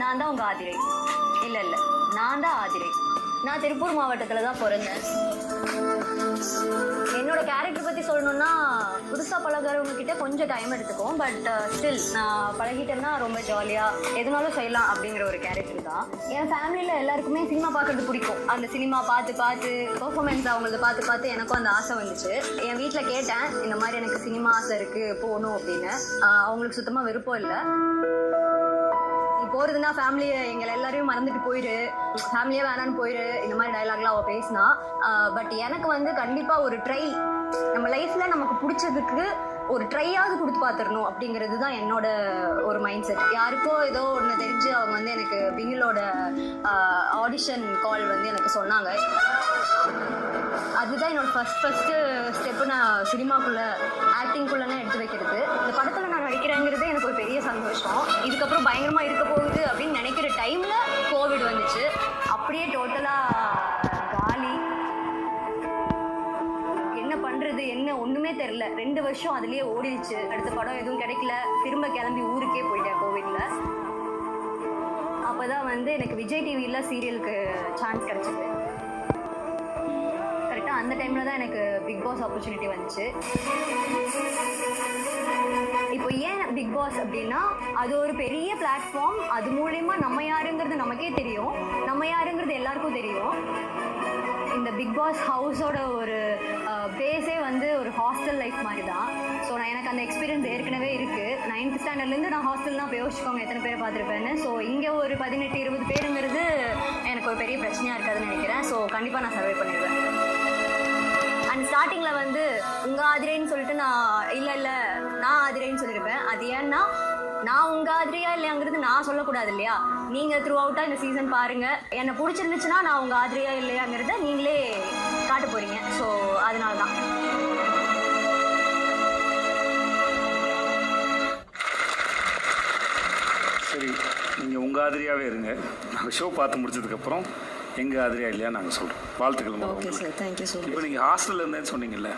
நான் தான் உங்கள் ஆதிரை. இல்லை இல்லை, நான் தான் ஆதிரை. நான் திருப்பூர் மாவட்டத்தில் தான் பிறந்தேன். என்னோட கேரக்டர் பற்றி சொல்லணுன்னா, புதுசாக பழகிறவங்க கிட்ட கொஞ்சம் டைம் எடுத்துக்கும். பட் ஸ்டில் நான் பழகிட்டேன்னா ரொம்ப ஜாலியாக எதுனாலும் செய்யலாம் அப்படிங்கிற ஒரு கேரக்டர் தான். என் ஃபேமிலியில் எல்லாருக்குமே சினிமா பார்க்குறது பிடிக்கும். அந்த சினிமா பார்த்து பெர்ஃபார்மன்ஸ் அவங்களது பார்த்து எனக்கும் அந்த ஆசை வந்துச்சு. என் வீட்டில் கேட்டேன், இந்த மாதிரி எனக்கு சினிமா ஆசை இருக்குது போகணும் அப்படின்னு. அவங்களுக்கு சுத்தமாக விருப்பம் இல்லை. போகிறதுனா ஃபேமிலியை எங்களை எல்லாரையும் மறந்துட்டு போயிடு, ஃபேமிலியே வேணான்னு போயிடு, இந்த மாதிரி டைலாக்லாம் அவள் பேசினா. பட் எனக்கு வந்து கண்டிப்பாக ஒரு ட்ரை, நம்ம லைஃப்பில் நமக்கு பிடிச்சதுக்கு ஒரு ட்ரையாவது கொடுத்து பார்த்துடணும் அப்படிங்கிறது தான் என்னோட ஒரு மைண்ட் செட். யாருக்கோ ஏதோ ஒன்று தெரிஞ்சு அவங்க வந்து எனக்கு பிகிலோட ஆடிஷன் கால் வந்து எனக்கு சொன்னாங்க. அதுதான் என்னோட ஃபஸ்ட்டு ஸ்டெப்பு. நான் சினிமாக்குள்ளே ஆக்டிங்குள்ளே எடுத்து வைக்கிறது. இந்த படத்தில் நான் நடிக்கிறேங்கிறது எனக்கு ஒரு பெரிய சந்தோஷம். இதுக்கப்புறம் பயங்கரமாக இருக்க போகுது அப்படின்னு நினைக்கிற டைமில் கோவிட் வந்துச்சு. அப்படியே டோட்டலாக காலி. என்ன பண்ணுறது என்ன ஒன்றுமே தெரில. 2 வருஷம் அதுலேயே ஓடிடுச்சு. அடுத்த படம் எதுவும் கிடைக்கல. திரும்ப கிளம்பி ஊருக்கே போயிட்டேன் கோவிடில். அப்போ தான் வந்து எனக்கு விஜய் டிவியில் சீரியலுக்கு சான்ஸ் கிடச்சிது. கரெக்டாக அந்த டைமில் தான் எனக்கு பிக் பாஸ் ஆப்பர்ச்சுனிட்டி வந்துச்சு. இப்போ ஏன் பிக் பாஸ் அப்படின்னா, அது ஒரு பெரிய பிளாட்ஃபார்ம். அது மூலயமா நம்ம யாருங்கிறது நமக்கே தெரியும், நம்ம யாருங்கிறது எல்லாருக்கும் தெரியும். இந்த பிக் பாஸ் ஹவுஸோட ஒரு பேஸே வந்து ஒரு ஹாஸ்டல் லைஃப் மாதிரி தான். ஸோ எனக்கு அந்த எக்ஸ்பீரியன்ஸ் ஏற்கனவே இருக்குது. 9th ஸ்டாண்டர்ட்லேருந்து நான் ஹாஸ்டல்னா போய் யோசிச்சுக்கோங்க எத்தனை பேரை பார்த்துருப்பேன்னு. ஸோ இங்கே ஒரு 18-20 பேருங்கிறது எனக்கு ஒரு பெரிய பிரச்சனையாக இருக்காதுன்னு நினைக்கிறேன். ஸோ கண்டிப்பாக நான் சர்வை பண்ணிடுவேன். அண்ட் ஸ்டார்டிங்கில் வந்து உங்கள் ஆதிரைன்னு சொல்லிட்டு நான் இல்லை நான் ஆதிரைன்னு சொல்லியிருப்பேன். அது ஏன்னா நான் உங்கள் ஆதிரையா இல்லையாங்கிறது நான் சொல்லக்கூடாது இல்லையா. நீங்கள் த்ரூ அவுட்டாக இந்த சீசன் பாருங்கள். என்னை பிடிச்சிருந்துச்சுன்னா நான் உங்கள் ஆதிரையா இல்லையாங்கிறத நீங்களே காட்ட போகிறீங்க. ஸோ அதனால தான். சரி, நீங்கள் உங்கள் ஆதிரியாகவே இருங்க. நாங்கள் ஷோ பார்த்து முடிச்சதுக்கப்புறம் எங்கள் ஆதிரியா இல்லையா நாங்கள் சொல்கிறோம். வாழ்த்துக்கள். Okay sir, thank you so much. இப்போ நீங்கள் ஹாஸ்டலில் இருந்தேன்னு சொன்னீங்கல்ல,